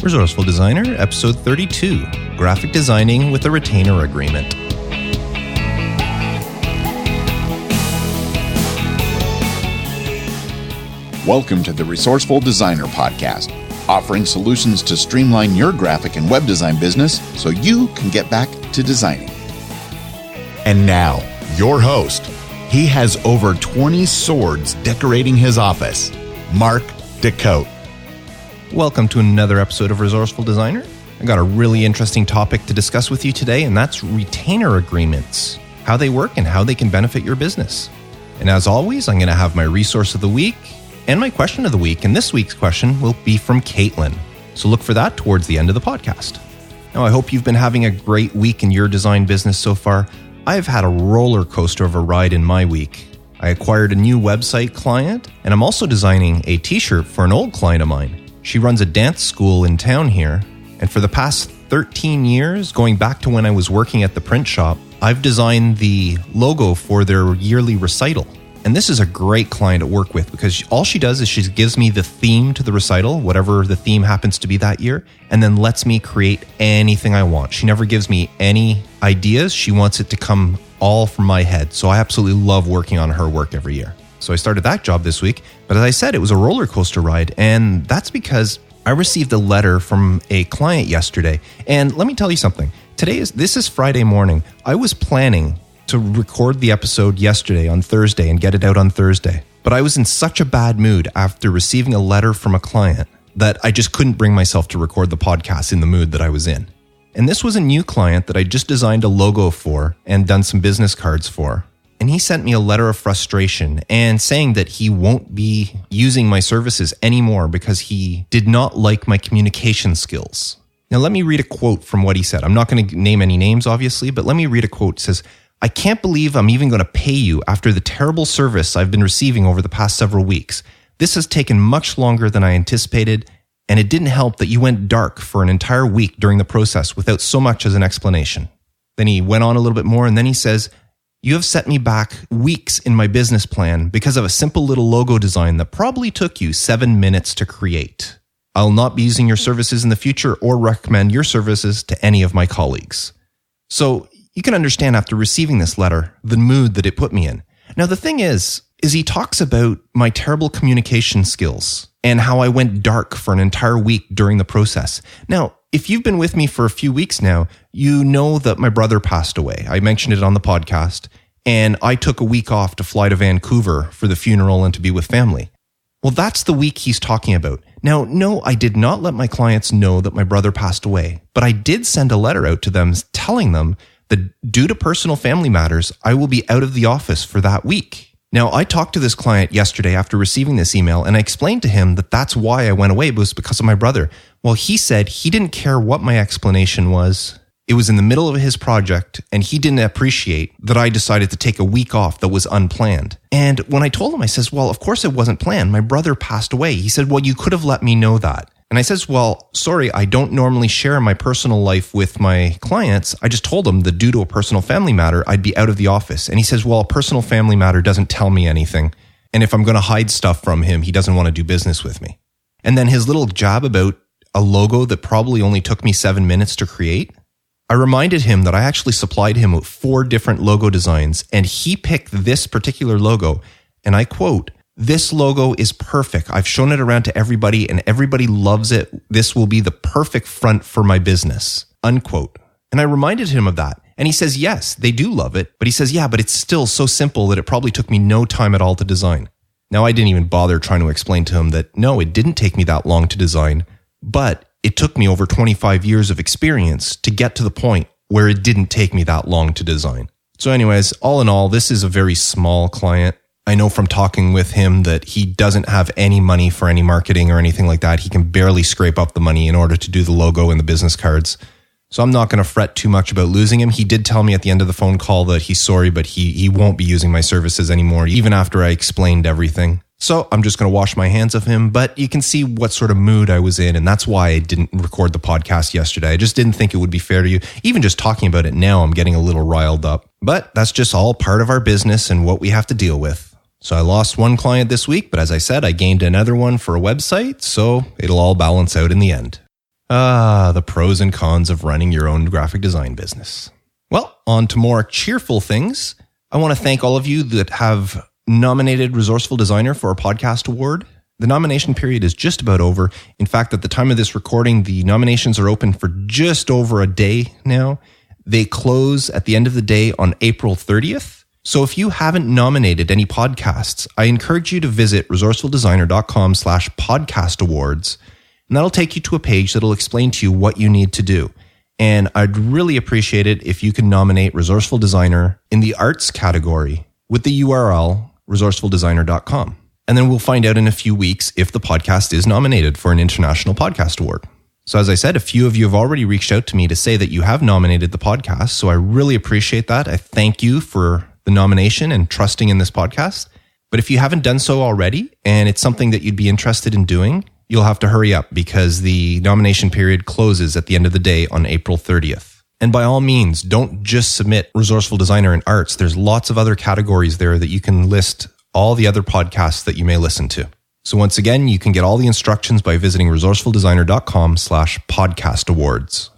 Resourceful Designer, Episode 32, Graphic Designing with a Retainer Agreement. Welcome to the Resourceful Designer Podcast, offering solutions to streamline your graphic and web design business so you can get back to designing. And now, your host. He has over 20 swords decorating his office, Mark DeCote. Welcome to another episode of Resourceful Designer. I got a really interesting topic to discuss with you today, and that's retainer agreements, how they work and how they can benefit your business. And as always, I'm going to have my resource of the week and my question of the week, and this week's question will be from Caitlin. So look for that towards the end of the podcast. Now, I hope you've been having a great week in your design business so far. I've had a roller coaster of a ride in my week. I acquired a new website client, and I'm also designing a t-shirt for an old client of mine. She runs a dance school in town here, and for the past 13 years, going back to when I was working at the print shop, I've designed the logo for their yearly recital. And this is a great client to work with because all she does is she gives me the theme to the recital, whatever the theme happens to be that year, and then lets me create anything I want. She never gives me any ideas. She wants it to come all from my head. So I absolutely love working on her work every year. So I started that job this week. But as I said, it was a roller coaster ride. And that's because I received a letter from a client yesterday. And let me tell you something. This is Friday morning. I was planning to record the episode yesterday on Thursday and get it out on Thursday. But I was in such a bad mood after receiving a letter from a client that I just couldn't bring myself to record the podcast in the mood that I was in. And this was a new client that I just designed a logo for and done some business cards for. And he sent me a letter of frustration and saying that he won't be using my services anymore because he did not like my communication skills. Now, let me read a quote from what he said. I'm not going to name any names, obviously, but let me read a quote. It says, "I can't believe I'm even going to pay you after the terrible service I've been receiving over the past several weeks. This has taken much longer than I anticipated, and it didn't help that you went dark for an entire week during the process without so much as an explanation." Then he went on a little bit more, and then he says, "You have set me back weeks in my business plan because of a simple little logo design that probably took you 7 minutes to create. I'll not be using your services in the future or recommend your services to any of my colleagues." So you can understand after receiving this letter, the mood that it put me in. Now, the thing is he talks about my terrible communication skills and how I went dark for an entire week during the process. Now, if you've been with me for a few weeks now, you know that my brother passed away. I mentioned it on the podcast, and I took a week off to fly to Vancouver for the funeral and to be with family. Well, that's the week he's talking about. Now, no, I did not let my clients know that my brother passed away, but I did send a letter out to them telling them that due to personal family matters, I will be out of the office for that week. Now, I talked to this client yesterday after receiving this email, and I explained to him that that's why I went away, was because of my brother. Well, he said he didn't care what my explanation was. It was in the middle of his project, and he didn't appreciate that I decided to take a week off that was unplanned. And when I told him, I says, "Well, of course it wasn't planned. My brother passed away." He said, "Well, you could have let me know that." And I says, "Well, sorry, I don't normally share my personal life with my clients. I just told them that due to a personal family matter, I'd be out of the office." And he says, "Well, a personal family matter doesn't tell me anything. And if I'm going to hide stuff from him, he doesn't want to do business with me." And then his little jab about a logo that probably only took me 7 minutes to create. I reminded him that I actually supplied him with 4 different logo designs, and he picked this particular logo. And I quote, "This logo is perfect. I've shown it around to everybody and everybody loves it. This will be the perfect front for my business," unquote. And I reminded him of that. And he says, yes, they do love it. But he says, yeah, but it's still so simple that it probably took me no time at all to design. Now, I didn't even bother trying to explain to him that, no, it didn't take me that long to design, but it took me over 25 years of experience to get to the point where it didn't take me that long to design. So anyways, all in all, this is a very small client. I know from talking with him that he doesn't have any money for any marketing or anything like that. He can barely scrape up the money in order to do the logo and the business cards. So I'm not going to fret too much about losing him. He did tell me at the end of the phone call that he's sorry, but he won't be using my services anymore, even after I explained everything. So I'm just going to wash my hands of him, but you can see what sort of mood I was in, and that's why I didn't record the podcast yesterday. I just didn't think it would be fair to you. Even just talking about it now, I'm getting a little riled up. But that's just all part of our business and what we have to deal with. So I lost one client this week, but as I said, I gained another one for a website, so it'll all balance out in the end. The pros and cons of running your own graphic design business. Well, on to more cheerful things. I want to thank all of you that have nominated Resourceful Designer for a podcast award. The nomination period is just about over. In fact, at the time of this recording, the nominations are open for just over a day now. They close at the end of the day on April 30th. So if you haven't nominated any podcasts, I encourage you to visit resourcefuldesigner.com/podcast awards. And that'll take you to a page that'll explain to you what you need to do. And I'd really appreciate it if you can nominate Resourceful Designer in the arts category with the URL resourcefuldesigner.com. And then we'll find out in a few weeks if the podcast is nominated for an International Podcast Award. So as I said, a few of you have already reached out to me to say that you have nominated the podcast. So I really appreciate that. I thank you for the nomination and trusting in this podcast. But if you haven't done so already, and it's something that you'd be interested in doing, you'll have to hurry up because the nomination period closes at the end of the day on April 30th. And by all means, don't just submit Resourceful Designer in arts. There's lots of other categories there that you can list all the other podcasts that you may listen to. So once again, you can get all the instructions by visiting resourcefuldesigner.com/podcast awards.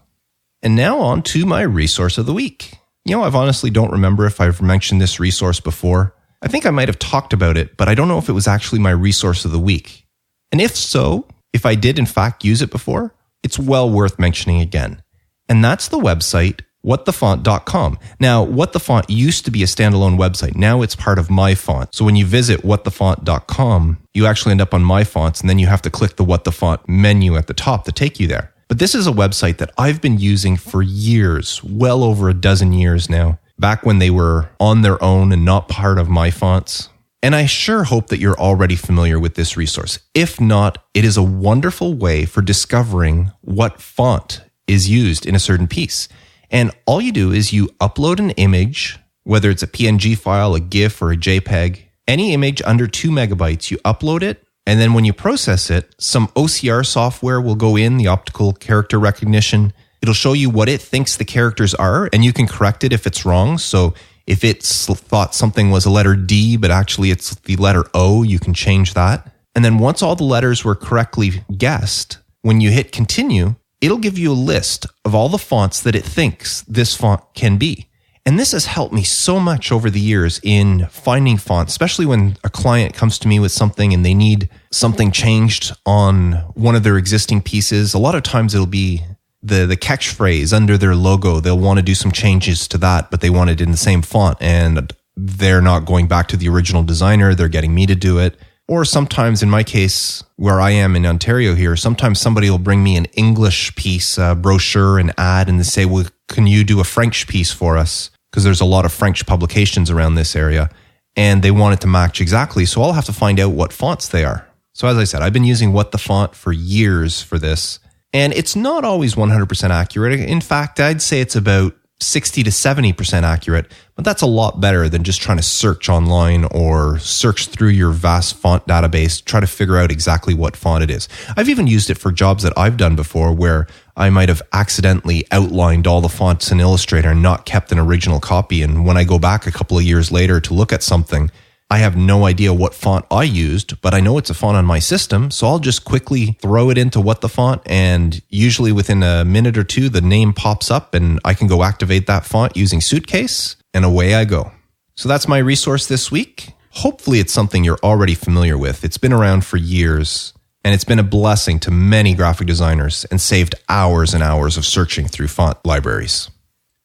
And now on to my resource of the week. I've honestly don't remember if I've mentioned this resource before. I think I might have talked about it, but I don't know if it was actually my resource of the week. And if so, if I did in fact use it before, it's well worth mentioning again. And that's the website, whatthefont.com. Now, What the Font used to be a standalone website. Now it's part of MyFont. So when you visit whatthefont.com, you actually end up on MyFonts, and then you have to click the What the Font menu at the top to take you there. But this is a website that I've been using for years, well over a dozen years now, back when they were on their own and not part of MyFonts. And I sure hope that you're already familiar with this resource. If not, it is a wonderful way for discovering what font is used in a certain piece. And all you do is you upload an image, whether it's a PNG file, a GIF, or a JPEG, any image under 2 megabytes, you upload it. And then when you process it, some OCR software will go in, the optical character recognition. It'll show you what it thinks the characters are, and you can correct it if it's wrong. So if it's thought something was a letter D, but actually it's the letter O, you can change that. And then once all the letters were correctly guessed, when you hit continue, it'll give you a list of all the fonts that it thinks this font can be. And this has helped me so much over the years in finding fonts, especially when a client comes to me with something and they need something changed on one of their existing pieces. A lot of times it'll be the catchphrase under their logo. They'll want to do some changes to that, but they want it in the same font, and they're not going back to the original designer. They're getting me to do it. Or sometimes in my case, where I am in Ontario here, sometimes somebody will bring me an English piece, brochure, and ad, and they say, well, can you do a French piece for us? Because there's a lot of French publications around this area, and they want it to match exactly. So I'll have to find out what fonts they are. So as I said, I've been using What the Font for years for this. And it's not always 100% accurate. In fact, I'd say it's about 60 to 70% accurate, but that's a lot better than just trying to search online or search through your vast font database, try to figure out exactly what font it is. I've even used it for jobs that I've done before where I might have accidentally outlined all the fonts in Illustrator and not kept an original copy. And when I go back a couple of years later to look at something, I have no idea what font I used, but I know it's a font on my system, so I'll just quickly throw it into What the Font, and usually within a minute or two, the name pops up and I can go activate that font using Suitcase, and away I go. So that's my resource this week. Hopefully it's something you're already familiar with. It's been around for years, and it's been a blessing to many graphic designers and saved hours and hours of searching through font libraries.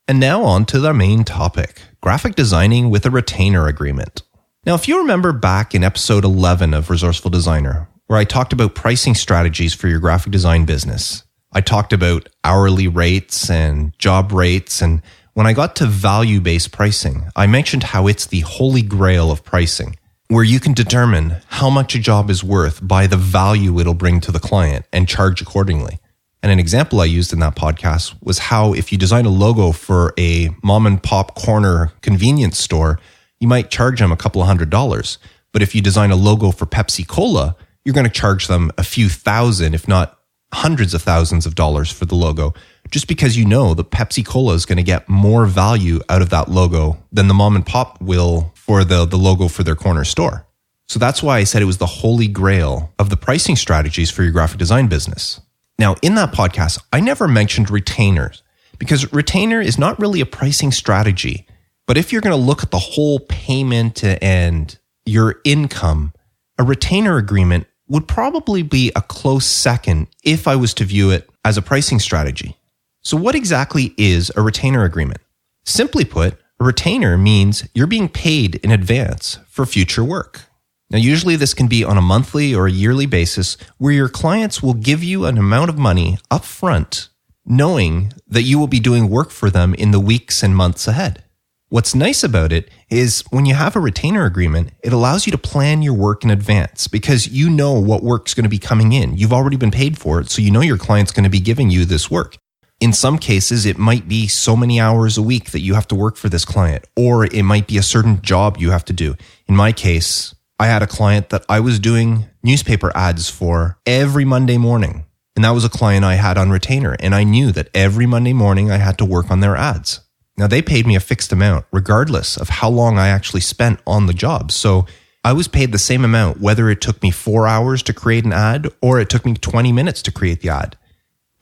And now on to the main topic, graphic designing with a retainer agreement. Now, if you remember back in episode 11 of Resourceful Designer, where I talked about pricing strategies for your graphic design business, I talked about hourly rates and job rates, and when I got to value-based pricing, I mentioned how it's the Holy Grail of pricing, where you can determine how much a job is worth by the value it'll bring to the client and charge accordingly. And an example I used in that podcast was how if you design a logo for a mom and pop corner convenience store, you might charge them a couple of $100s. But if you design a logo for Pepsi Cola, you're going to charge them a few thousand, if not hundreds of thousands of dollars for the logo, just because you know that Pepsi Cola is going to get more value out of that logo than the mom and pop will for the logo for their corner store. So that's why I said it was the Holy Grail of the pricing strategies for your graphic design business. Now, in that podcast, I never mentioned retainers because retainer is not really a pricing strategy. But if you're going to look at the whole payment and your income, a retainer agreement would probably be a close second if I was to view it as a pricing strategy. So what exactly is a retainer agreement? Simply put, a retainer means you're being paid in advance for future work. Now, usually this can be on a monthly or a yearly basis where your clients will give you an amount of money up front, knowing that you will be doing work for them in the weeks and months ahead. What's nice about it is when you have a retainer agreement, it allows you to plan your work in advance because you know what work's going to be coming in. You've already been paid for it, so you know your client's going to be giving you this work. In some cases, it might be so many hours a week that you have to work for this client, or it might be a certain job you have to do. In my case, I had a client that I was doing newspaper ads for every Monday morning, and that was a client I had on retainer, and I knew that every Monday morning I had to work on their ads. Now, they paid me a fixed amount regardless of how long I actually spent on the job. So I was paid the same amount, whether it took me 4 hours to create an ad or it took me 20 minutes to create the ad.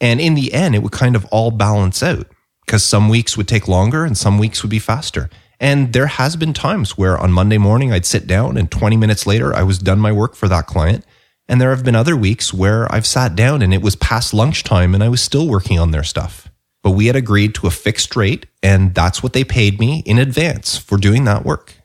And in the end, it would kind of all balance out because some weeks would take longer and some weeks would be faster. And there has been times where on Monday morning, I'd sit down and 20 minutes later, I was done my work for that client. And there have been other weeks where I've sat down and it was past lunchtime and I was still working on their stuff. But we had agreed to a fixed rate, and that's what they paid me in advance for doing that work.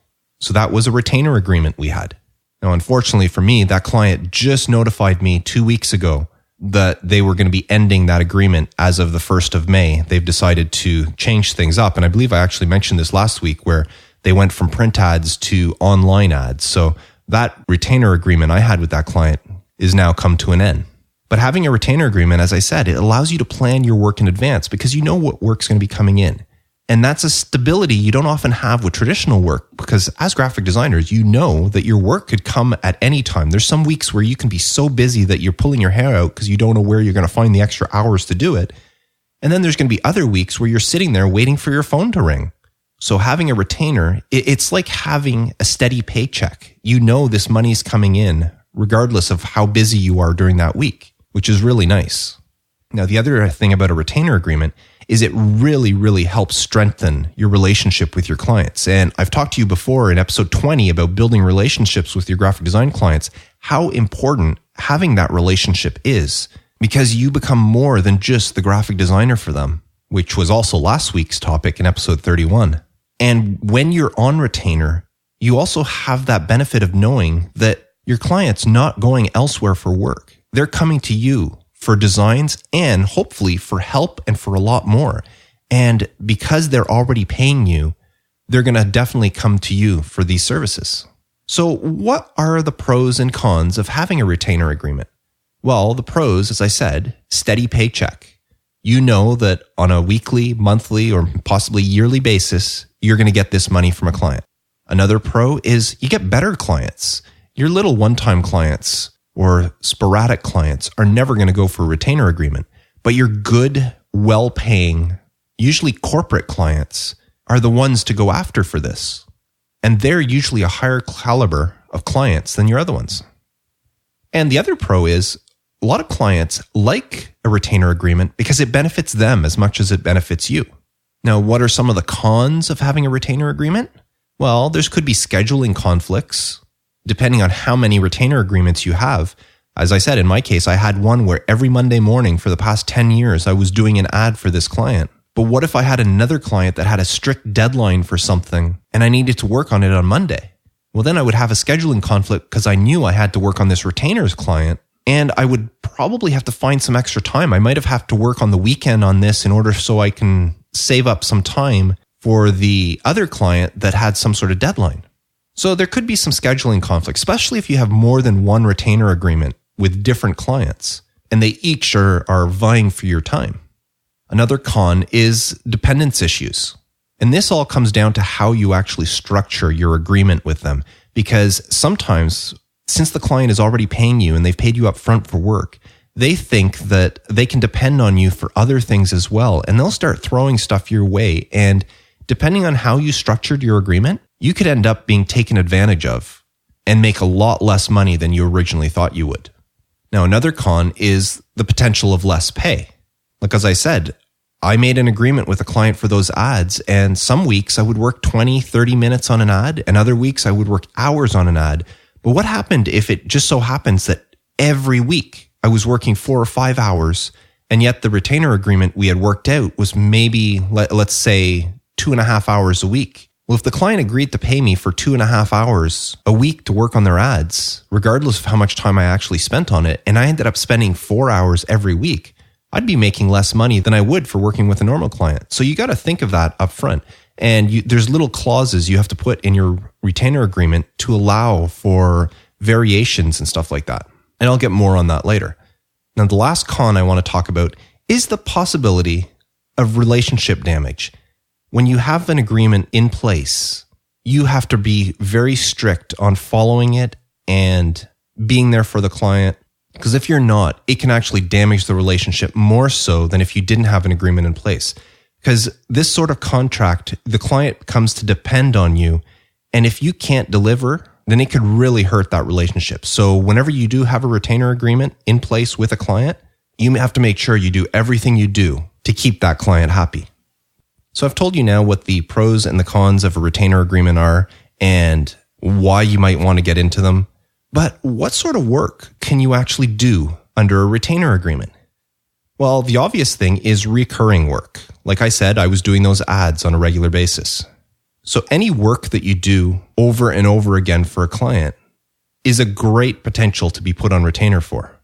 So that was a retainer agreement we had. Now, unfortunately for me, that client just notified me 2 weeks ago that they were going to be ending that agreement as of the 1st of May. They've decided to change things up. And I believe I actually mentioned this last week where they went from print ads to online ads. So that retainer agreement I had with that client is now come to an end. But having a retainer agreement, as I said, it allows you to plan your work in advance because you know what work's going to be coming in. And that's a stability you don't often have with traditional work because as graphic designers, you know that your work could come at any time. There's some weeks where you can be so busy that you're pulling your hair out because you don't know where you're going to find the extra hours to do it. And then there's going to be other weeks where you're sitting there waiting for your phone to ring. So having a retainer, it's like having a steady paycheck. You know this money's coming in regardless of how busy you are during that week, which is really nice. Now, the other thing about a retainer agreement is it really, really helps strengthen your relationship with your clients. And I've talked to you before in episode 20 about building relationships with your graphic design clients, how important having that relationship is because you become more than just the graphic designer for them, which was also last week's topic in episode 31. And when you're on retainer, you also have that benefit of knowing that your client's not going elsewhere for work. They're coming to you for designs and hopefully for help and for a lot more. And because they're already paying you, they're going to definitely come to you for these services. So what are the pros and cons of having a retainer agreement? Well, the pros, as I said, steady paycheck. You know that on a weekly, monthly, or possibly yearly basis, you're going to get this money from a client. Another pro is you get better clients. Your little one-time clients or sporadic clients are never going to go for a retainer agreement, but your good, well-paying, usually corporate clients are the ones to go after for this. And they're usually a higher caliber of clients than your other ones. And the other pro is a lot of clients like a retainer agreement because it benefits them as much as it benefits you. Now, what are some of the cons of having a retainer agreement? Well, there could be scheduling conflicts, depending on how many retainer agreements you have. As I said, in my case, I had one where every Monday morning for the past 10 years, I was doing an ad for this client. But what if I had another client that had a strict deadline for something and I needed to work on it on Monday? Well, then I would have a scheduling conflict because I knew I had to work on this retainer's client and I would probably have to find some extra time. I might have to work on the weekend on this in order so I can save up some time for the other client that had some sort of deadline. So there could be some scheduling conflict, especially if you have more than one retainer agreement with different clients and they each are vying for your time. Another con is dependence issues. And this all comes down to how you actually structure your agreement with them. Because sometimes, since the client is already paying you and they've paid you up front for work, they think that they can depend on you for other things as well. And they'll start throwing stuff your way. And depending on how you structured your agreement, you could end up being taken advantage of and make a lot less money than you originally thought you would. Now, another con is the potential of less pay. Like, as I said, I made an agreement with a client for those ads, and some weeks I would work 20, 30 minutes on an ad, and other weeks I would work hours on an ad. But what happened if it just so happens that every week I was working 4 or 5 hours, and yet the retainer agreement we had worked out was maybe, let's say, 2.5 hours a week? Well, if the client agreed to pay me for 2.5 hours a week to work on their ads, regardless of how much time I actually spent on it, and I ended up spending 4 hours every week, I'd be making less money than I would for working with a normal client. So you got to think of that up front. And there's little clauses you have to put in your retainer agreement to allow for variations and stuff like that. And I'll get more on that later. Now, the last con I want to talk about is the possibility of relationship damage. When you have an agreement in place, you have to be very strict on following it and being there for the client. Because if you're not, it can actually damage the relationship more so than if you didn't have an agreement in place. Because this sort of contract, the client comes to depend on you. And if you can't deliver, then it could really hurt that relationship. So whenever you do have a retainer agreement in place with a client, you have to make sure you do everything you do to keep that client happy. So I've told you now what the pros and the cons of a retainer agreement are and why you might want to get into them. But what sort of work can you actually do under a retainer agreement? Well, the obvious thing is recurring work. Like I said, I was doing those ads on a regular basis. So any work that you do over and over again for a client is a great potential to be put on retainer for.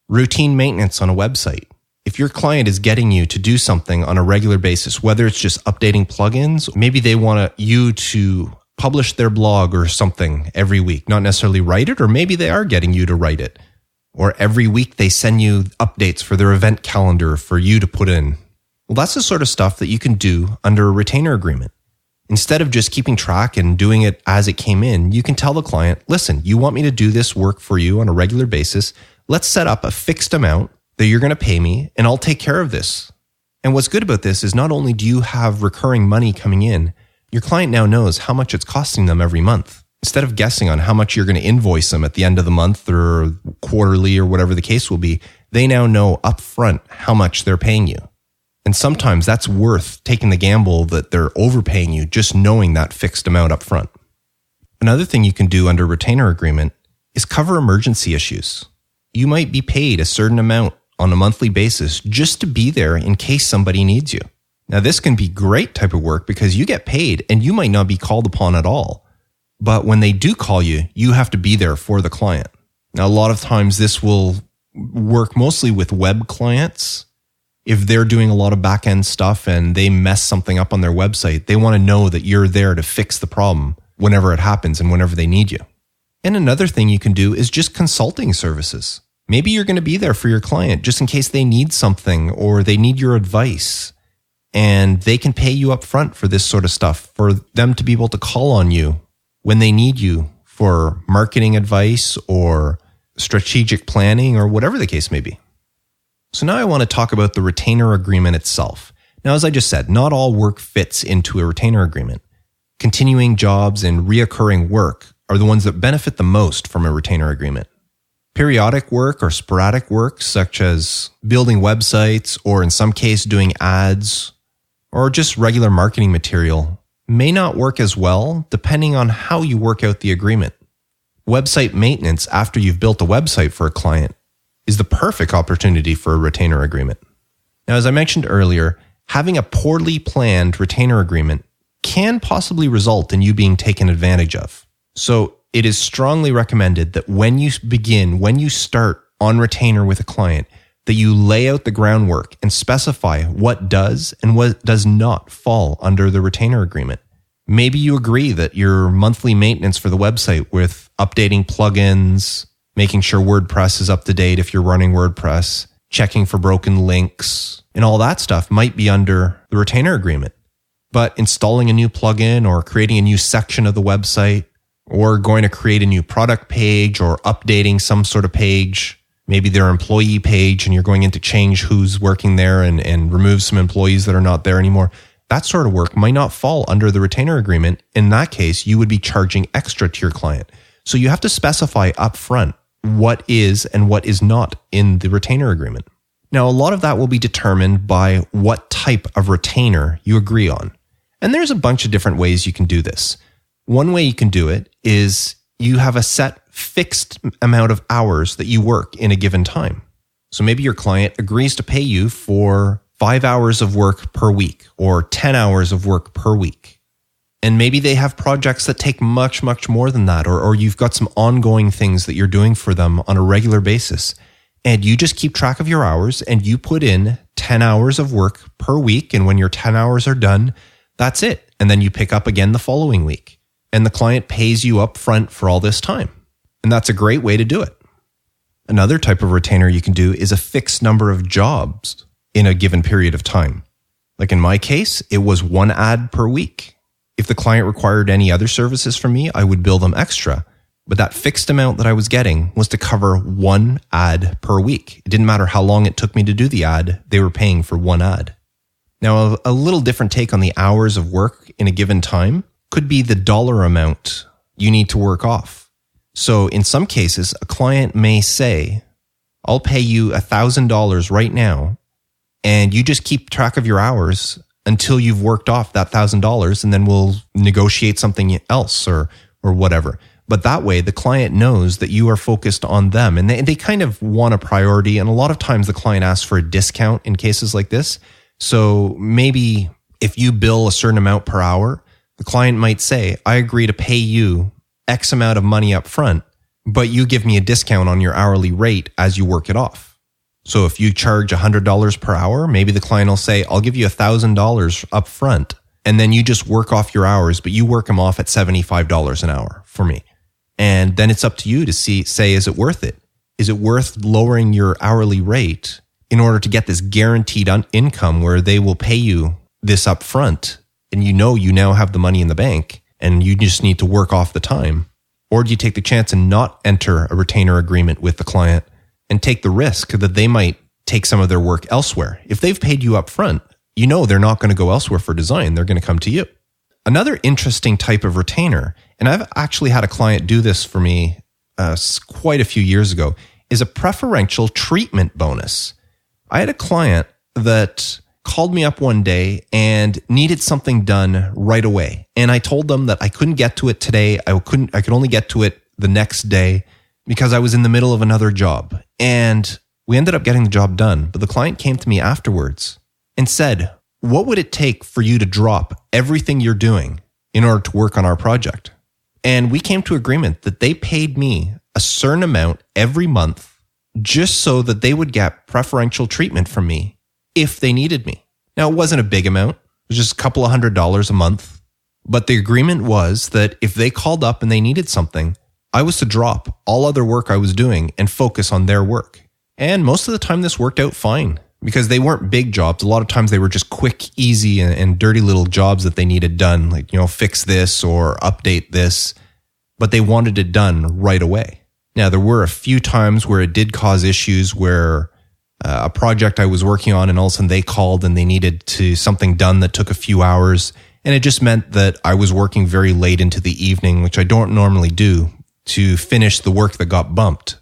Routine maintenance on a website. If your client is getting you to do something on a regular basis, whether it's just updating plugins, maybe they want you to publish their blog or something every week, not necessarily write it, or maybe they are getting you to write it. Or every week they send you updates for their event calendar for you to put in. Well, that's the sort of stuff that you can do under a retainer agreement. Instead of just keeping track and doing it as it came in, you can tell the client, listen, you want me to do this work for you on a regular basis. Let's set up a fixed amount that you're going to pay me, and I'll take care of this. And what's good about this is not only do you have recurring money coming in, your client now knows how much it's costing them every month. Instead of guessing on how much you're going to invoice them at the end of the month or quarterly or whatever the case will be, they now know upfront how much they're paying you. And sometimes that's worth taking the gamble that they're overpaying you, just knowing that fixed amount upfront. Another thing you can do under retainer agreement is cover emergency issues. You might be paid a certain amount on a monthly basis just to be there in case somebody needs you. Now, this can be great type of work because you get paid and you might not be called upon at all. But when they do call you, you have to be there for the client. Now, a lot of times this will work mostly with web clients. If they're doing a lot of back-end stuff and they mess something up on their website, they want to know that you're there to fix the problem whenever it happens and whenever they need you. And another thing you can do is just consulting services. Maybe you're going to be there for your client just in case they need something or they need your advice. And they can pay you up front for this sort of stuff, for them to be able to call on you when they need you for marketing advice or strategic planning or whatever the case may be. So now I want to talk about the retainer agreement itself. Now, as I just said, not all work fits into a retainer agreement. Continuing jobs and reoccurring work are the ones that benefit the most from a retainer agreement. Periodic work or sporadic work, such as building websites or in some case doing ads or just regular marketing material, may not work as well depending on how you work out the agreement. Website maintenance after you've built a website for a client is the perfect opportunity for a retainer agreement. Now, as I mentioned earlier, having a poorly planned retainer agreement can possibly result in you being taken advantage of. So it is strongly recommended that when you start on retainer with a client, that you lay out the groundwork and specify what does and what does not fall under the retainer agreement. Maybe you agree that your monthly maintenance for the website with updating plugins, making sure WordPress is up to date if you're running WordPress, checking for broken links, and all that stuff might be under the retainer agreement. But installing a new plugin or creating a new section of the website or going to create a new product page or updating some sort of page, maybe their employee page, and you're going in to change who's working there and remove some employees that are not there anymore. That sort of work might not fall under the retainer agreement. In that case, you would be charging extra to your client. So you have to specify upfront what is and what is not in the retainer agreement. Now, a lot of that will be determined by what type of retainer you agree on. And there's a bunch of different ways you can do this. One way you can do it is you have a set fixed amount of hours that you work in a given time. So maybe your client agrees to pay you for 5 hours of work per week or 10 hours of work per week. And maybe they have projects that take much, much more than that, or you've got some ongoing things that you're doing for them on a regular basis. And you just keep track of your hours and you put in 10 hours of work per week. And when your 10 hours are done, that's it. And then you pick up again the following week. And the client pays you up front for all this time. And that's a great way to do it. Another type of retainer you can do is a fixed number of jobs in a given period of time. Like in my case, it was 1 ad per week. If the client required any other services from me, I would bill them extra. But that fixed amount that I was getting was to cover 1 ad per week. It didn't matter how long it took me to do the ad, they were paying for 1 ad. Now, a little different take on the hours of work in a given time could be the dollar amount you need to work off. So in some cases, a client may say, I'll pay you $1,000 right now, and you just keep track of your hours until you've worked off that $1,000, and then we'll negotiate something else or whatever. But that way, the client knows that you are focused on them, and they kind of want a priority. And a lot of times the client asks for a discount in cases like this. So maybe if you bill a certain amount per hour, the client might say, I agree to pay you X amount of money up front, but you give me a discount on your hourly rate as you work it off. So if you charge $100 per hour, maybe the client will say, I'll give you $1,000 up front, and then you just work off your hours, but you work them off at $75 an hour for me. And then it's up to you to say, is it worth it? Is it worth lowering your hourly rate in order to get this guaranteed income where they will pay you this up front, and you now have the money in the bank and you just need to work off the time? Or do you take the chance and not enter a retainer agreement with the client and take the risk that they might take some of their work elsewhere? If they've paid you up front, they're not going to go elsewhere for design. They're going to come to you. Another interesting type of retainer, and I've actually had a client do this for me quite a few years ago, is a preferential treatment bonus. I had a client that called me up one day and needed something done right away. And I told them that I couldn't get to it today. I could only get to it the next day because I was in the middle of another job. And we ended up getting the job done. But the client came to me afterwards and said, what would it take for you to drop everything you're doing in order to work on our project? And we came to agreement that they paid me a certain amount every month just so that they would get preferential treatment from me if they needed me. Now, it wasn't a big amount. It was just a couple of $100s a month. But the agreement was that if they called up and they needed something, I was to drop all other work I was doing and focus on their work. And most of the time this worked out fine because they weren't big jobs. A lot of times they were just quick, easy, and dirty little jobs that they needed done, like, fix this or update this, but they wanted it done right away. Now, there were a few times where it did cause issues where a project I was working on and all of a sudden they called and they needed something done that took a few hours. And it just meant that I was working very late into the evening, which I don't normally do, to finish the work that got bumped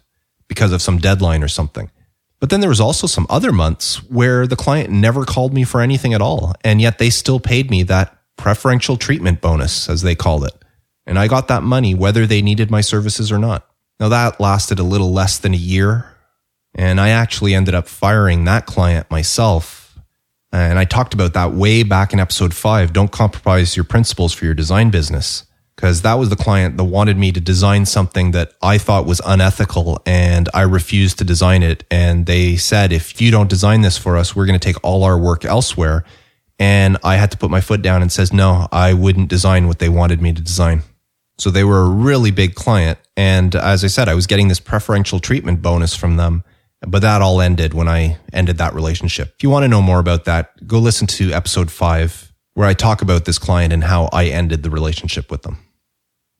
because of some deadline or something. But then there was also some other months where the client never called me for anything at all. And yet they still paid me that preferential treatment bonus, as they called it. And I got that money whether they needed my services or not. Now that lasted a little less than a year. And I actually ended up firing that client myself. And I talked about that way back in episode 5. Don't compromise your principles for your design business. Because that was the client that wanted me to design something that I thought was unethical and I refused to design it. And they said, if you don't design this for us, we're going to take all our work elsewhere. And I had to put my foot down and says, no, I wouldn't design what they wanted me to design. So they were a really big client. And as I said, I was getting this preferential treatment bonus from them. But that all ended when I ended that relationship. If you want to know more about that, go listen to episode 5, where I talk about this client and how I ended the relationship with them.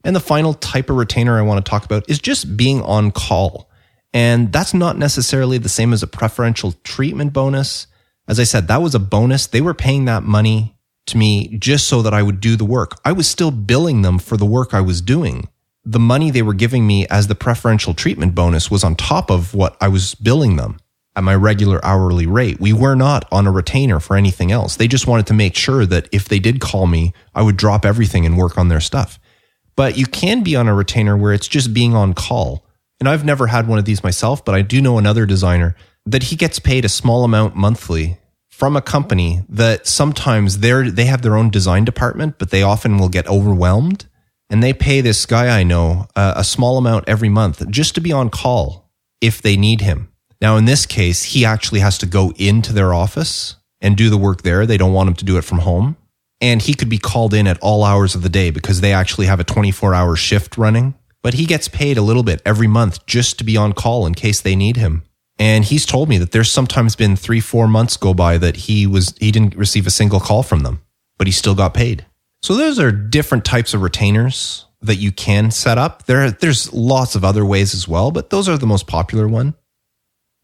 And the final type of retainer I want to talk about is just being on call. And that's not necessarily the same as a preferential treatment bonus. As I said, that was a bonus. They were paying that money to me just so that I would do the work. I was still billing them for the work I was doing, the money they were giving me as the preferential treatment bonus was on top of what I was billing them at my regular hourly rate. We were not on a retainer for anything else. They just wanted to make sure that if they did call me, I would drop everything and work on their stuff. But you can be on a retainer where it's just being on call. And I've never had one of these myself, but I do know another designer that he gets paid a small amount monthly from a company that sometimes they have their own design department, but they often will get overwhelmed. And they pay this guy I know a small amount every month just to be on call if they need him. Now, in this case, he actually has to go into their office and do the work there. They don't want him to do it from home. And he could be called in at all hours of the day because they actually have a 24-hour shift running. But he gets paid a little bit every month just to be on call in case they need him. And he's told me that there's sometimes been 3-4 months go by that he didn't receive a single call from them, but he still got paid. So those are different types of retainers that you can set up. There's lots of other ways as well, but those are the most popular one.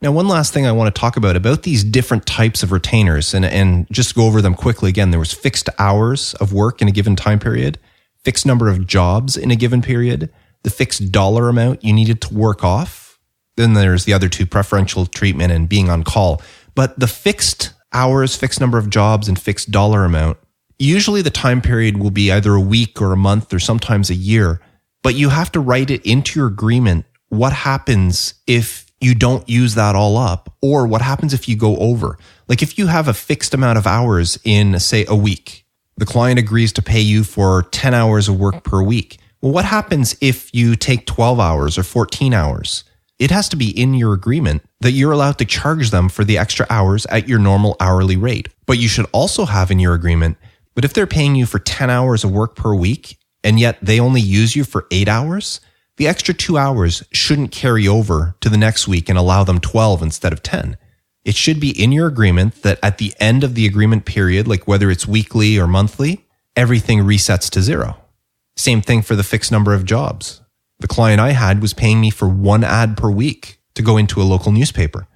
Now, one last thing I want to talk about these different types of retainers and just go over them quickly again. There was fixed hours of work in a given time period, fixed number of jobs in a given period, the fixed dollar amount you needed to work off. Then there's the other two, preferential treatment and being on call. But the fixed hours, fixed number of jobs, and fixed dollar amount, usually the time period will be either a week or a month or sometimes a year. But you have to write it into your agreement what happens if you don't use that all up, or what happens if you go over. Like if you have a fixed amount of hours in, say, a week, the client agrees to pay you for 10 hours of work per week. Well, what happens if you take 12 hours or 14 hours? It has to be in your agreement that you're allowed to charge them for the extra hours at your normal hourly rate. But you should also have in your agreement, but if they're paying you for 10 hours of work per week, and yet they only use you for 8 hours, the extra 2 hours shouldn't carry over to the next week and allow them 12 instead of 10. It should be in your agreement that at the end of the agreement period, like whether it's weekly or monthly, everything resets to 0. Same thing for the fixed number of jobs. The client I had was paying me for 1 ad per week to go into a local newspaper.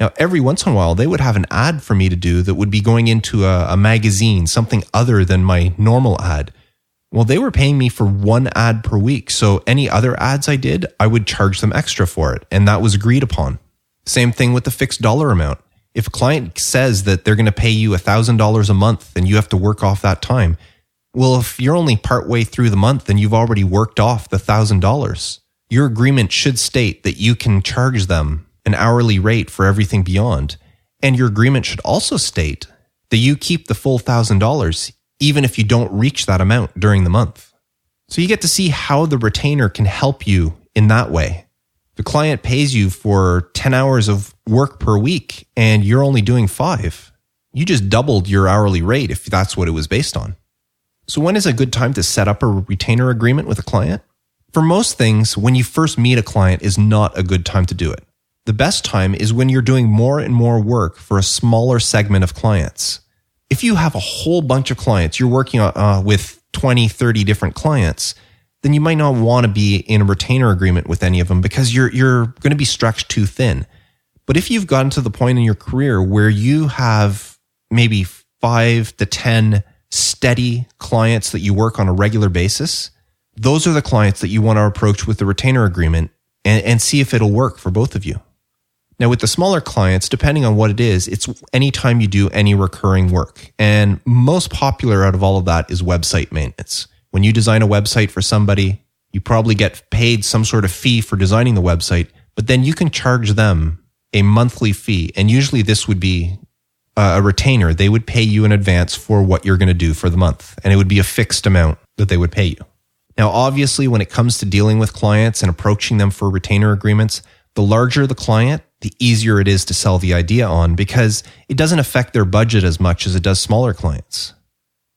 Now, every once in a while, they would have an ad for me to do that would be going into a magazine, something other than my normal ad. Well, they were paying me for 1 ad per week. So any other ads I did, I would charge them extra for it. And that was agreed upon. Same thing with the fixed dollar amount. If a client says that they're going to pay you $1,000 a month and you have to work off that time, well, if you're only partway through the month and you've already worked off the $1,000, your agreement should state that you can charge them an hourly rate for everything beyond. And your agreement should also state that you keep the full $1,000 even if you don't reach that amount during the month. So you get to see how the retainer can help you in that way. The client pays you for 10 hours of work per week and you're only doing 5. You just doubled your hourly rate if that's what it was based on. So when is a good time to set up a retainer agreement with a client? For most things, when you first meet a client is not a good time to do it. The best time is when you're doing more and more work for a smaller segment of clients. If you have a whole bunch of clients, you're working with 20, 30 different clients, then you might not want to be in a retainer agreement with any of them because you're going to be stretched too thin. But if you've gotten to the point in your career where you have maybe 5 to 10 steady clients that you work on a regular basis, those are the clients that you want to approach with the retainer agreement and see if it'll work for both of you. Now, with the smaller clients, depending on what it is, it's anytime you do any recurring work. And most popular out of all of that is website maintenance. When you design a website for somebody, you probably get paid some sort of fee for designing the website, but then you can charge them a monthly fee. And usually this would be a retainer. They would pay you in advance for what you're going to do for the month. And it would be a fixed amount that they would pay you. Now, obviously, when it comes to dealing with clients and approaching them for retainer agreements, the larger the client, the easier it is to sell the idea on because it doesn't affect their budget as much as it does smaller clients.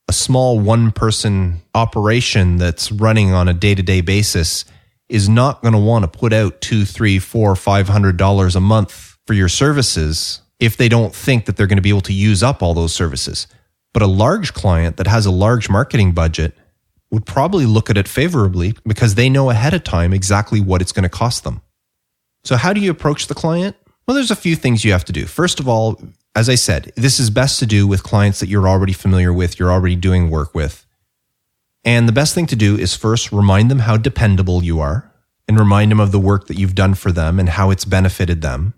A small one-person operation that's running on a day-to-day basis is not going to want to put out $200, $300, $400, $500 a month for your services if they don't think that they're going to be able to use up all those services. But a large client that has a large marketing budget would probably look at it favorably because they know ahead of time exactly what it's going to cost them. So how do you approach the client? Well, there's a few things you have to do. First of all, as I said, this is best to do with clients that you're already familiar with, you're already doing work with. And the best thing to do is first remind them how dependable you are and remind them of the work that you've done for them and how it's benefited them.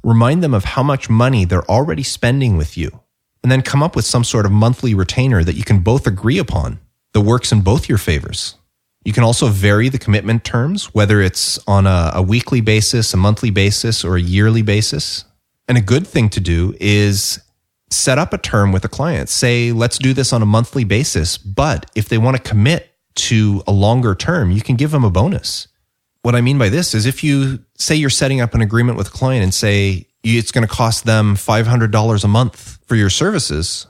Remind them of how much money they're already spending with you. And then come up with some sort of monthly retainer that you can both agree upon that works in both your favors. You can also vary the commitment terms, whether it's on a weekly basis, a monthly basis, or a yearly basis. And a good thing to do is set up a term with a client. Say, let's do this on a monthly basis, but if they want to commit to a longer term, you can give them a bonus. What I mean by this is if you say you're setting up an agreement with a client and say it's going to cost them $500 a month for your services,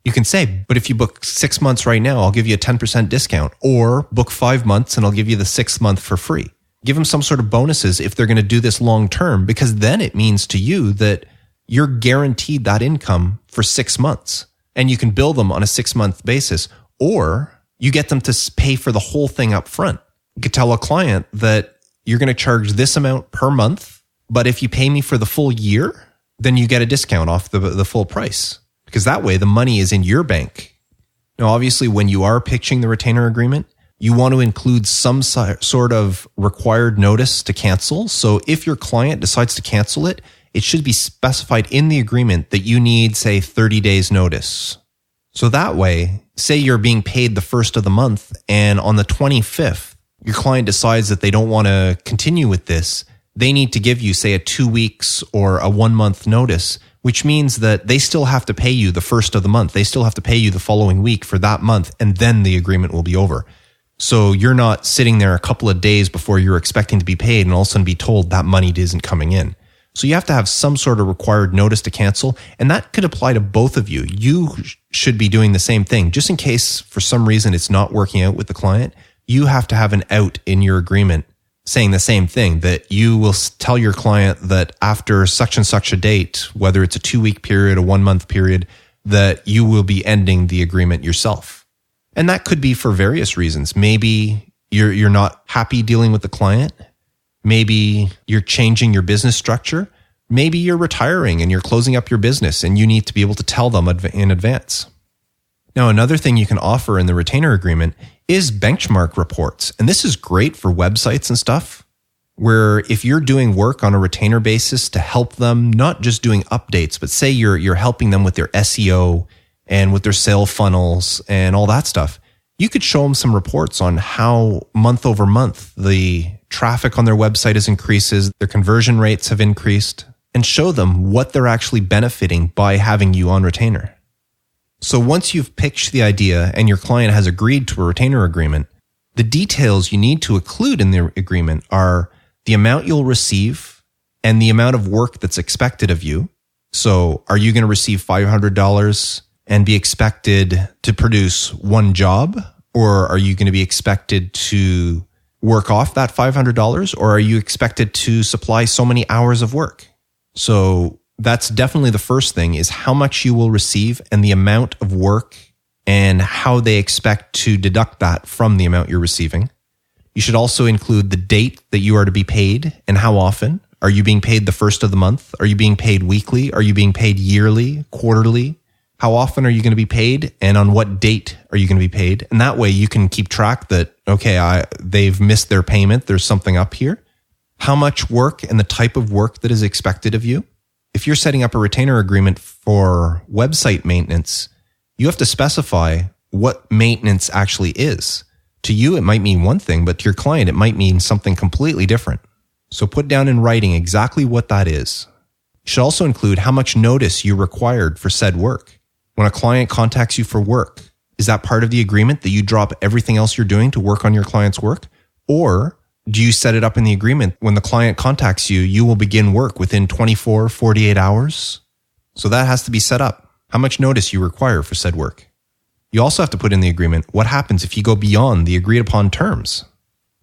you can say, but if you book 6 months right now, I'll give you a 10% discount, or book 5 months and I'll give you the 6th month for free. Give them some sort of bonuses if they're going to do this long term, because then it means to you that you're guaranteed that income for 6 months and you can bill them on a 6-month basis, or you get them to pay for the whole thing up front. You could tell a client that you're going to charge this amount per month, but if you pay me for the full year, then you get a discount off the full price, because that way the money is in your bank. Now, obviously, when you are pitching the retainer agreement, you want to include some sort of required notice to cancel. So if your client decides to cancel it, it should be specified in the agreement that you need, say, 30 days notice. So that way, say you're being paid the first of the month and on the 25th, your client decides that they don't want to continue with this. They need to give you, say, a 2 weeks or a 1 month notice, which means that they still have to pay you the first of the month. They still have to pay you the following week for that month, and then the agreement will be over. So you're not sitting there a couple of days before you're expecting to be paid and all of a sudden be told that money isn't coming in. So you have to have some sort of required notice to cancel, and that could apply to both of you. You should be doing the same thing. Just in case for some reason it's not working out with the client, you have to have an out in your agreement saying the same thing, that you will tell your client that after such and such a date, whether it's a 2-week period, a 1 month period, that you will be ending the agreement yourself. And that could be for various reasons. Maybe you're not happy dealing with the client. Maybe you're changing your business structure. Maybe you're retiring and you're closing up your business and you need to be able to tell them in advance. Now, another thing you can offer in the retainer agreement is benchmark reports. And this is great for websites and stuff, where if you're doing work on a retainer basis to help them, not just doing updates, but say you're helping them with their SEO and with their sale funnels and all that stuff, you could show them some reports on how month over month the traffic on their website has increases, their conversion rates have increased, and show them what they're actually benefiting by having you on retainer. So once you've pitched the idea and your client has agreed to a retainer agreement, the details you need to include in the agreement are the amount you'll receive and the amount of work that's expected of you. So are you going to receive $500 and be expected to produce one job? Or are you going to be expected to work off that $500? Or are you expected to supply so many hours of work? So that's definitely the first thing, is how much you will receive and the amount of work and how they expect to deduct that from the amount you're receiving. You should also include the date that you are to be paid and how often. Are you being paid the first of the month? Are you being paid weekly? Are you being paid yearly, quarterly? How often are you going to be paid? And on what date are you going to be paid? And that way you can keep track that, okay, they've missed their payment. There's something up here. How much work and the type of work that is expected of you. If you're setting up a retainer agreement for website maintenance, you have to specify what maintenance actually is. To you, it might mean one thing, but to your client, it might mean something completely different. So put down in writing exactly what that is. You should also include how much notice you required for said work. When a client contacts you for work, is that part of the agreement that you drop everything else you're doing to work on your client's work? Or do you set it up in the agreement when the client contacts you, you will begin work within 24, 48 hours? So that has to be set up. How much notice you require for said work. You also have to put in the agreement what happens if you go beyond the agreed upon terms.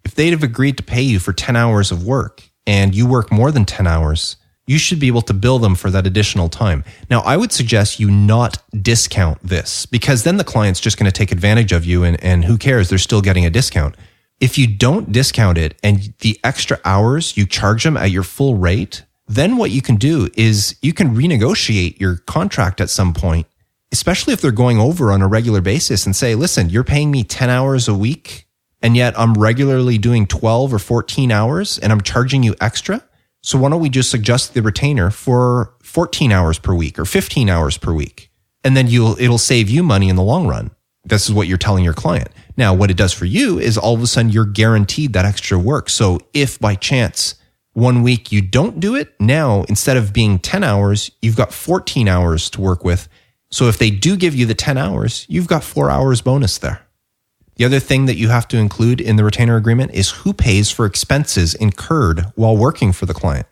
If they'd have agreed to pay you for 10 hours of work and you work more than 10 hours, you should be able to bill them for that additional time. Now, I would suggest you not discount this, because then the client's just going to take advantage of you and who cares? They're still getting a discount. If you don't discount it and the extra hours, you charge them at your full rate, then what you can do is you can renegotiate your contract at some point especially if they're going over on a regular basis and say, listen, you're paying me 10 hours a week, and yet I'm regularly doing 12 or 14 hours and I'm charging you extra. So why don't we just adjust the retainer for 14 hours per week or 15 hours per week? And then it'll save you money in the long run. This is what you're telling your client. Now, what it does for you is all of a sudden you're guaranteed that extra work. So if by chance 1 week you don't do it, now instead of being 10 hours, you've got 14 hours to work with. So if they do give you the 10 hours, you've got 4 hours bonus there. The other thing that you have to include in the retainer agreement is who pays for expenses incurred while working for the client.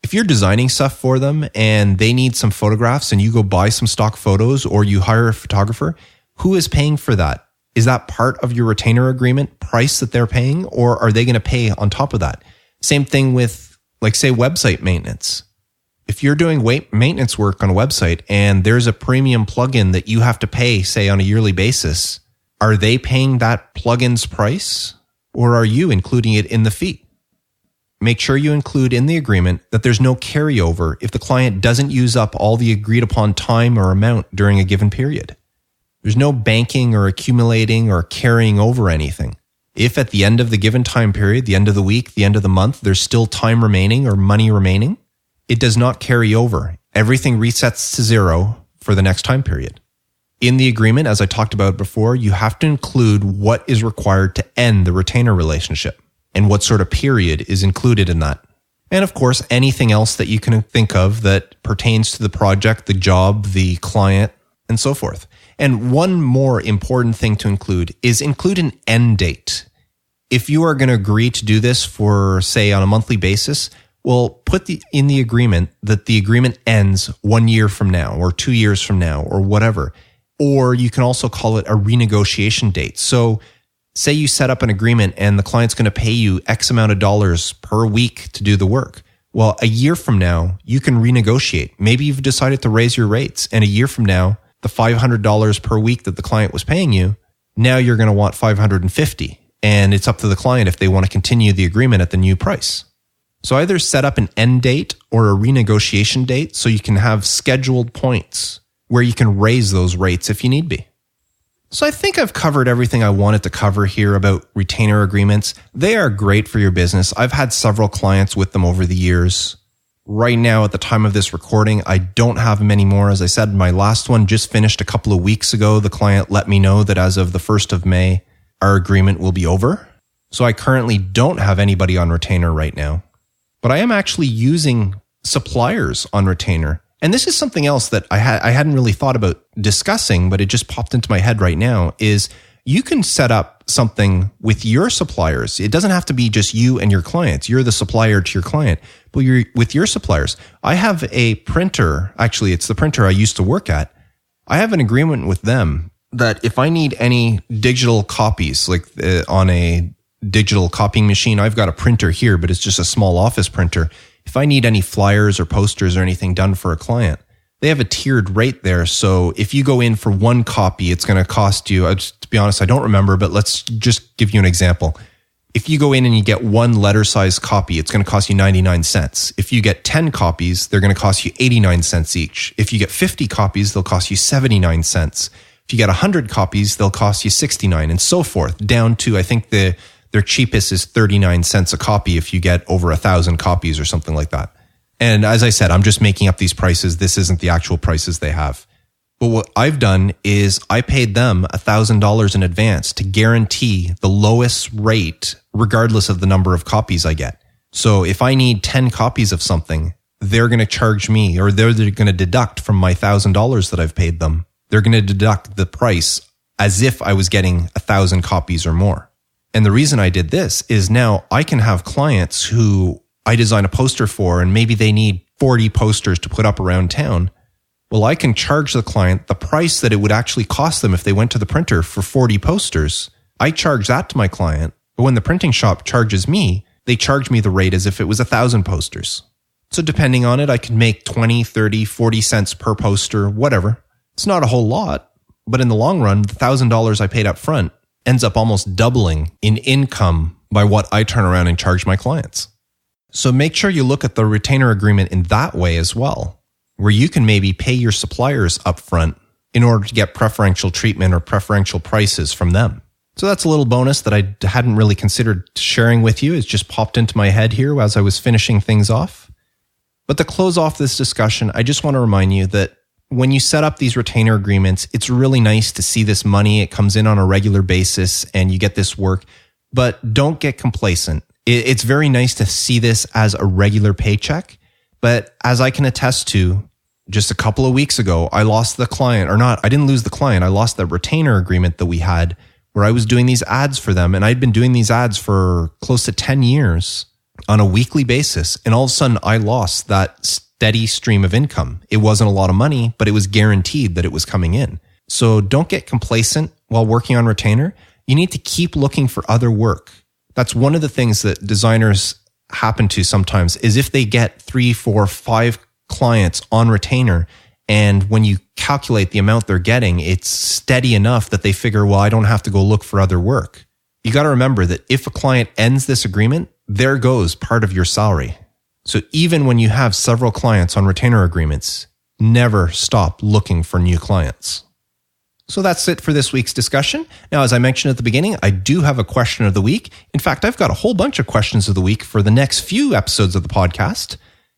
If you're designing stuff for them and they need some photographs and you go buy some stock photos or you hire a photographer, who is paying for that? Is that part of your retainer agreement price that they're paying, or are they going to pay on top of that? Same thing with, like, say, website maintenance. If you're doing maintenance work on a website and there's a premium plugin that you have to pay, say, on a yearly basis, are they paying that plugin's price, or are you including it in the fee? Make sure you include in the agreement that there's no carryover if the client doesn't use up all the agreed upon time or amount during a given period. There's no banking or accumulating or carrying over anything. If at the end of the given time period, the end of the week, the end of the month, there's still time remaining or money remaining, it does not carry over. Everything resets to zero for the next time period. In the agreement, as I talked about before, you have to include what is required to end the retainer relationship and what sort of period is included in that. And of course, anything else that you can think of that pertains to the project, the job, the client, and so forth. And one more important thing to include is include an end date. If you are going to agree to do this for, say, on a monthly basis, well, put in the agreement that the agreement ends 1 year from now or 2 years from now or whatever. Or you can also call it a renegotiation date. So say you set up an agreement and the client's going to pay you X amount of dollars per week to do the work. Well, a year from now, you can renegotiate. Maybe you've decided to raise your rates, and a year from now, the $500 per week that the client was paying you, now you're going to want $550. And it's up to the client if they want to continue the agreement at the new price. So either set up an end date or a renegotiation date so you can have scheduled points where you can raise those rates if you need be. So I think I've covered everything I wanted to cover here about retainer agreements. They are great for your business. I've had several clients with them over the years. Right now, at the time of this recording, I don't have them anymore. As I said, my last one just finished a couple of weeks ago. The client let me know that as of the 1st of May, our agreement will be over. So I currently don't have anybody on retainer right now. But I am actually using suppliers on retainer. And this is something else that I hadn't really thought about discussing, but it just popped into my head right now, is you can set up something with your suppliers. It doesn't have to be just you and your clients. You're the supplier to your client, but you're with your suppliers. I have a printer. Actually, it's the printer I used to work at. I have an agreement with them that if I need any digital copies, like on a digital copying machine, I've got a printer here, but it's just a small office printer. If I need any flyers or posters or anything done for a client, they have a tiered rate there. So if you go in for one copy, it's going to cost you, to be honest, I don't remember, but let's just give you an example. If you go in and you get one letter size copy, it's going to cost you 99 cents. If you get 10 copies, they're going to cost you 89 cents each. If you get 50 copies, they'll cost you 79 cents. If you get 100 copies, they'll cost you 69 and so forth, down to, I think their cheapest is 39 cents a copy if you get over 1,000 copies or something like that. And as I said, I'm just making up these prices. This isn't the actual prices they have. But what I've done is I paid them $1,000 in advance to guarantee the lowest rate, regardless of the number of copies I get. So if I need 10 copies of something, they're going to charge me, or they're going to deduct from my $1,000 that I've paid them. They're going to deduct the price as if I was getting 1,000 copies or more. And the reason I did this is now I can have clients who I design a poster for, and maybe they need 40 posters to put up around town. Well, I can charge the client the price that it would actually cost them if they went to the printer for 40 posters. I charge that to my client, but when the printing shop charges me, they charge me the rate as if it was 1,000 posters. So depending on it, I can make 20, 30, 40 cents per poster, whatever. It's not a whole lot, but in the long run, the $1,000 I paid up front ends up almost doubling in income by what I turn around and charge my clients. So make sure you look at the retainer agreement in that way as well, where you can maybe pay your suppliers up front in order to get preferential treatment or preferential prices from them. So that's a little bonus that I hadn't really considered sharing with you. It's just popped into my head here as I was finishing things off. But to close off this discussion, I just want to remind you that when you set up these retainer agreements, it's really nice to see this money. It comes in on a regular basis and you get this work, but don't get complacent. It's very nice to see this as a regular paycheck. But as I can attest to, just a couple of weeks ago, I lost the client, or not, I didn't lose the client. I lost the retainer agreement that we had where I was doing these ads for them. And I'd been doing these ads for close to 10 years on a weekly basis. And all of a sudden I lost that steady stream of income. It wasn't a lot of money, but it was guaranteed that it was coming in. So don't get complacent while working on retainer. You need to keep looking for other work. That's one of the things that designers happen to sometimes is if they get 3, 4, 5 clients on retainer, and when you calculate the amount they're getting, it's steady enough that they figure, well, I don't have to go look for other work. You got to remember that if a client ends this agreement, there goes part of your salary. So even when you have several clients on retainer agreements, never stop looking for new clients. So that's it for this week's discussion. Now, as I mentioned at the beginning, I do have a question of the week. In fact, I've got a whole bunch of questions of the week for the next few episodes of the podcast.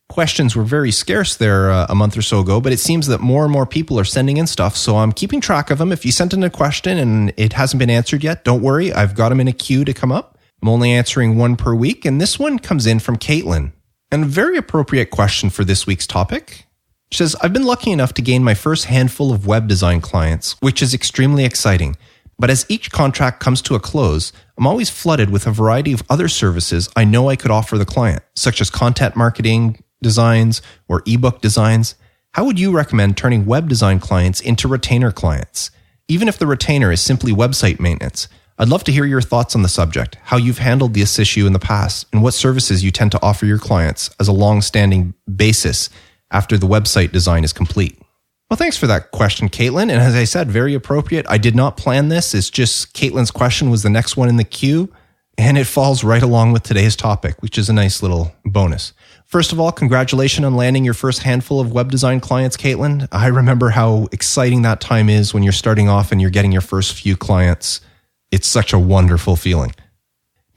Questions were very scarce there a month or so ago, but it seems that more and more people are sending in stuff, so I'm keeping track of them. If you sent in a question and it hasn't been answered yet, don't worry. I've got them in a queue to come up. I'm only answering one per week, and this one comes in from Caitlin. And a very appropriate question for this week's topic. She says, I've been lucky enough to gain my first handful of web design clients, which is extremely exciting. But as each contract comes to a close, I'm always flooded with a variety of other services I know I could offer the client, such as content marketing designs or ebook designs. How would you recommend turning web design clients into retainer clients? Even if the retainer is simply website maintenance, I'd love to hear your thoughts on the subject, how you've handled this issue in the past, and what services you tend to offer your clients as a long-standing basis after the website design is complete. Well, thanks for that question, Caitlin. And as I said, very appropriate. I did not plan this. It's just Caitlin's question was the next one in the queue, and it falls right along with today's topic, which is a nice little bonus. First of all, congratulations on landing your first handful of web design clients, Caitlin. I remember how exciting that time is when you're starting off and you're getting your first few clients. It's such a wonderful feeling.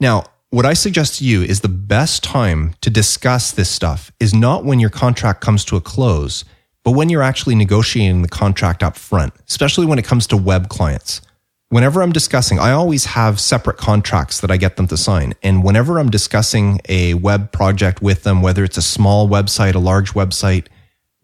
Now, what I suggest to you is the best time to discuss this stuff is not when your contract comes to a close, but when you're actually negotiating the contract up front, especially when it comes to web clients. Whenever I'm discussing, I always have separate contracts that I get them to sign. And whenever I'm discussing a web project with them, whether it's a small website, a large website,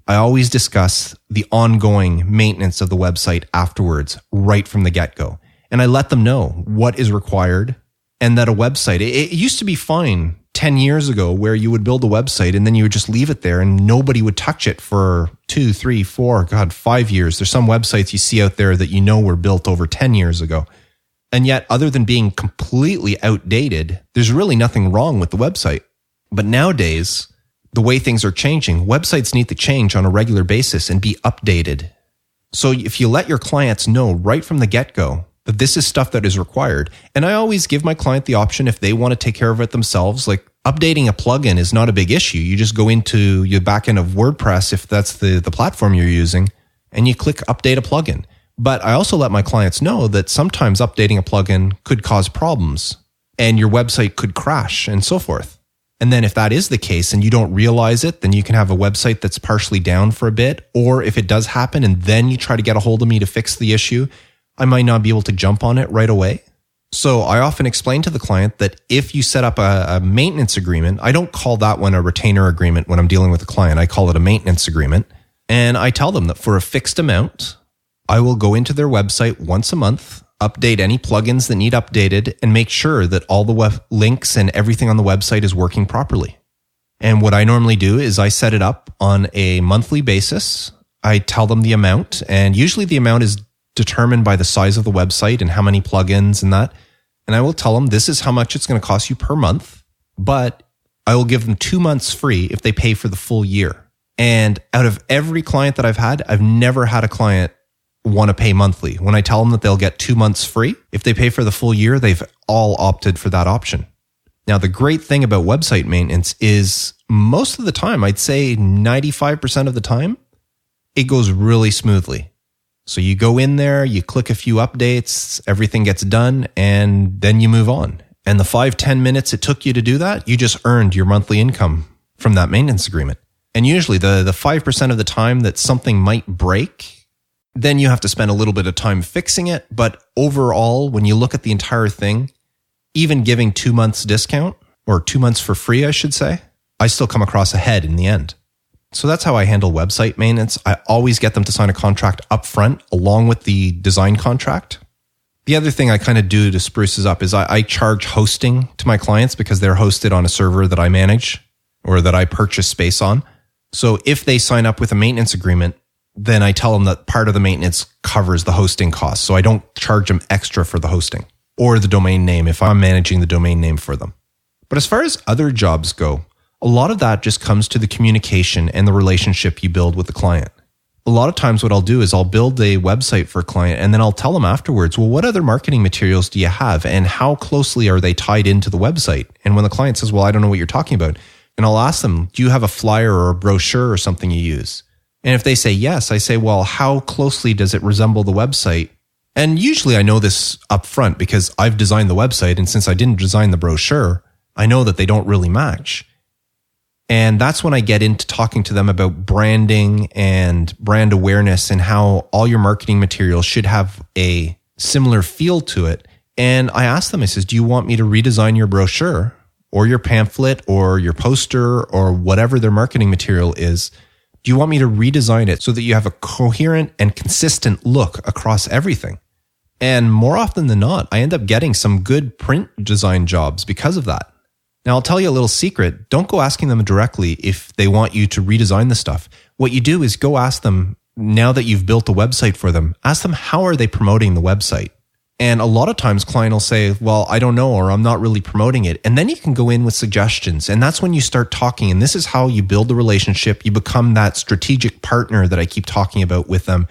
I always discuss the ongoing maintenance of the website afterwards, right from the get-go. And I let them know what is required and that a website, it used to be fine 10 years ago where you would build a website and then you would just leave it there and nobody would touch it for 2, 3, 4, 5 years. There's some websites you see out there that you know were built over 10 years ago. And yet, other than being completely outdated, there's really nothing wrong with the website. But nowadays, the way things are changing, websites need to change on a regular basis and be updated. So if you let your clients know right from the get-go that this is stuff that is required. And I always give my client the option if they want to take care of it themselves. Like updating a plugin is not a big issue. You just go into your backend of WordPress, if that's the platform you're using, and you click update a plugin. But I also let my clients know that sometimes updating a plugin could cause problems and your website could crash and so forth. And then if that is the case and you don't realize it, then you can have a website that's partially down for a bit. Or if it does happen and then you try to get a hold of me to fix the issue, I might not be able to jump on it right away. So I often explain to the client that if you set up a maintenance agreement, I don't call that one a retainer agreement when I'm dealing with a client. I call it a maintenance agreement. And I tell them that for a fixed amount, I will go into their website once a month, update any plugins that need updated, and make sure that all the web links and everything on the website is working properly. And what I normally do is I set it up on a monthly basis. I tell them the amount, and usually the amount is determined by the size of the website and how many plugins and that. And I will tell them this is how much it's going to cost you per month, but I will give them 2 months free if they pay for the full year. And out of every client that I've had, I've never had a client want to pay monthly. When I tell them that they'll get 2 months free, if they pay for the full year, they've all opted for that option. Now, the great thing about website maintenance is most of the time, I'd say 95% of the time, it goes really smoothly. So you go in there, you click a few updates, everything gets done, and then you move on. And the 5-10 minutes it took you to do that, you just earned your monthly income from that maintenance agreement. And usually the 5% of the time that something might break, then you have to spend a little bit of time fixing it. But overall, when you look at the entire thing, even giving 2 months discount, or 2 months for free, I should say, I still come across ahead in the end. So that's how I handle website maintenance. I always get them to sign a contract up front along with the design contract. The other thing I kind of do to spruce this up is I charge hosting to my clients because they're hosted on a server that I manage or that I purchase space on. So if they sign up with a maintenance agreement, then I tell them that part of the maintenance covers the hosting costs. So I don't charge them extra for the hosting or the domain name if I'm managing the domain name for them. But as far as other jobs go, a lot of that just comes to the communication and the relationship you build with the client. A lot of times what I'll do is I'll build a website for a client and then I'll tell them afterwards, well, what other marketing materials do you have and how closely are they tied into the website? And when the client says, well, I don't know what you're talking about, and I'll ask them, do you have a flyer or a brochure or something you use? And if they say yes, I say, well, how closely does it resemble the website? And usually I know this up front because I've designed the website, and since I didn't design the brochure, I know that they don't really match. And that's when I get into talking to them about branding and brand awareness and how all your marketing materials should have a similar feel to it. And I ask them, I says, do you want me to redesign your brochure or your pamphlet or your poster or whatever their marketing material is? Do you want me to redesign it so that you have a coherent and consistent look across everything? And more often than not, I end up getting some good print design jobs because of that. Now, I'll tell you a little secret. Don't go asking them directly if they want you to redesign the stuff. What you do is go ask them, now that you've built a website for them, ask them, how are they promoting the website? And a lot of times client will say, well, I don't know, or I'm not really promoting it. And then you can go in with suggestions. And that's when you start talking. And this is how you build the relationship. You become that strategic partner that I keep talking about with them,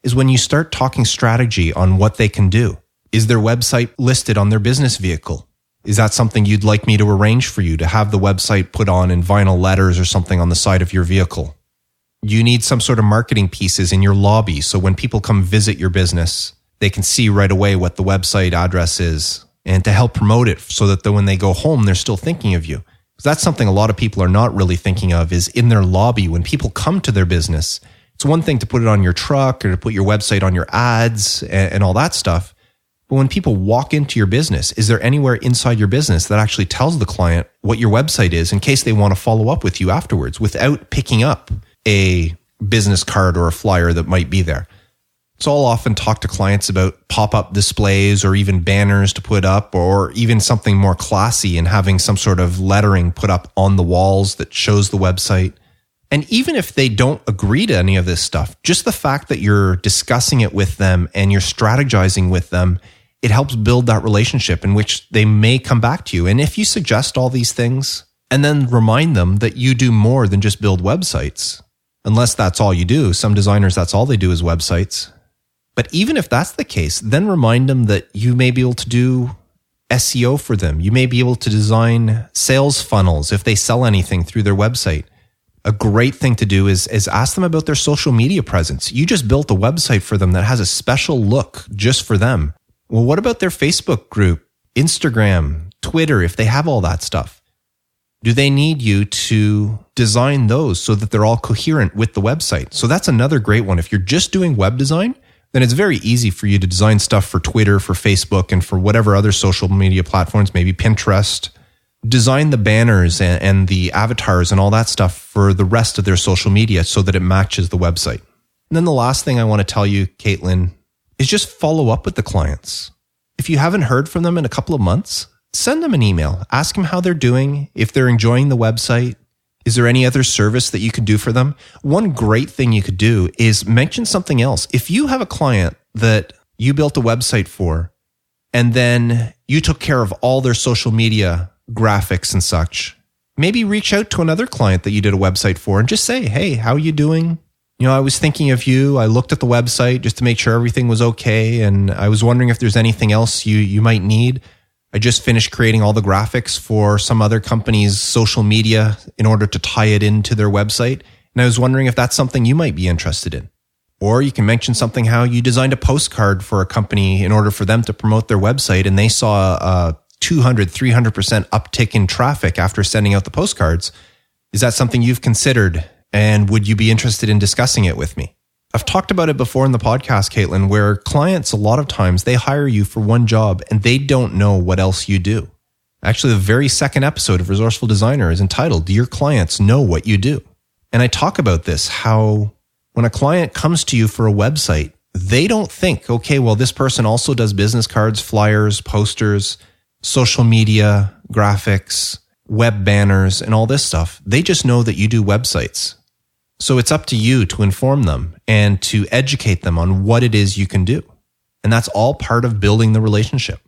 is when you start talking strategy on what they can do. Is their website listed on their business vehicle? Is that something you'd like me to arrange for you to have the website put on in vinyl letters or something on the side of your vehicle? You need some sort of marketing pieces in your lobby so when people come visit your business, they can see right away what the website address is and to help promote it so that when they go home, they're still thinking of you. Because that's something a lot of people are not really thinking of is in their lobby when people come to their business. It's one thing to put it on your truck or to put your website on your ads and all that stuff. But when people walk into your business, is there anywhere inside your business that actually tells the client what your website is in case they want to follow up with you afterwards without picking up a business card or a flyer that might be there? So I'll often talk to clients about pop-up displays or even banners to put up or even something more classy and having some sort of lettering put up on the walls that shows the website. And even if they don't agree to any of this stuff, just the fact that you're discussing it with them and you're strategizing with them, it helps build that relationship in which they may come back to you. And if you suggest all these things and then remind them that you do more than just build websites, unless that's all you do. Some designers, that's all they do is websites. But even if that's the case, then remind them that you may be able to do SEO for them. You may be able to design sales funnels if they sell anything through their website. A great thing to do is ask them about their social media presence. You just built a website for them that has a special look just for them. Well, what about their Facebook group, Instagram, Twitter, if they have all that stuff? Do they need you to design those so that they're all coherent with the website? So that's another great one. If you're just doing web design, then it's very easy for you to design stuff for Twitter, for Facebook, and for whatever other social media platforms, maybe Pinterest. Design the banners and the avatars and all that stuff for the rest of their social media so that it matches the website. And then the last thing I want to tell you, Caitlin, is just follow up with the clients. If you haven't heard from them in a couple of months, send them an email. Ask them how they're doing, if they're enjoying the website. Is there any other service that you could do for them? One great thing you could do is mention something else. If you have a client that you built a website for, and then you took care of all their social media graphics and such, maybe reach out to another client that you did a website for and just say, hey, how are you doing? You know, I was thinking of you. I looked at the website just to make sure everything was okay. And I was wondering if there's anything else you might need. I just finished creating all the graphics for some other company's social media in order to tie it into their website. And I was wondering if that's something you might be interested in. Or you can mention something how you designed a postcard for a company in order for them to promote their website, and they saw a 200, 300% uptick in traffic after sending out the postcards. Is that something you've considered? And would you be interested in discussing it with me? I've talked about it before in the podcast, Caitlin, where clients, a lot of times, they hire you for one job and they don't know what else you do. Actually, the very second episode of Resourceful Designer is entitled, Do Your Clients Know What You Do? And I talk about this, how when a client comes to you for a website, they don't think, okay, well, this person also does business cards, flyers, posters, social media, graphics, web banners, and all this stuff. They just know that you do websites. So it's up to you to inform them and to educate them on what it is you can do. And that's all part of building the relationship.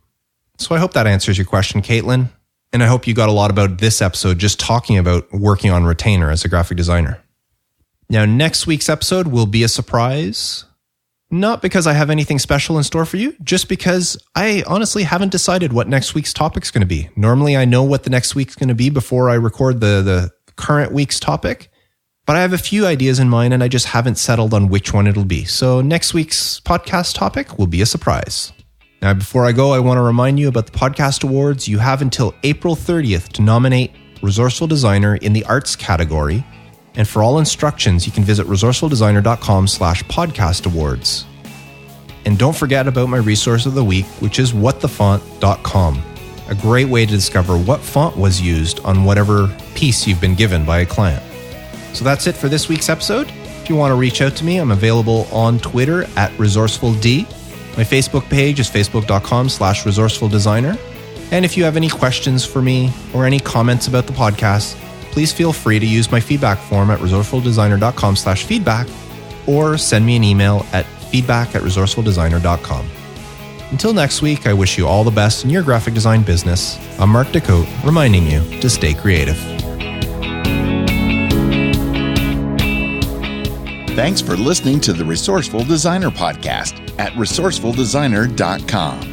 So I hope that answers your question, Caitlin. And I hope you got a lot about this episode just talking about working on retainer as a graphic designer. Now, next week's episode will be a surprise. Not because I have anything special in store for you, just because I honestly haven't decided what next week's topic's going to be. Normally, I know what the next week's going to be before I record the current week's topic. But I have a few ideas in mind and I just haven't settled on which one it'll be. So next week's podcast topic will be a surprise. Now, before I go, I want to remind you about the podcast awards. You have until April 30th to nominate Resourceful Designer in the arts category. And for all instructions, you can visit resourcefuldesigner.com/podcast awards. And don't forget about my resource of the week, which is whatthefont.com. A great way to discover what font was used on whatever piece you've been given by a client. So that's it for this week's episode. If you want to reach out to me, I'm available on Twitter at ResourcefulD. My Facebook page is facebook.com/resourcefuldesigner. And if you have any questions for me or any comments about the podcast, please feel free to use my feedback form at resourcefuldesigner.com/feedback or send me an email at feedback@resourcefuldesigner.com. Until next week, I wish you all the best in your graphic design business. I'm Mark Decote, reminding you to stay creative. Thanks for listening to the Resourceful Designer Podcast at resourcefuldesigner.com.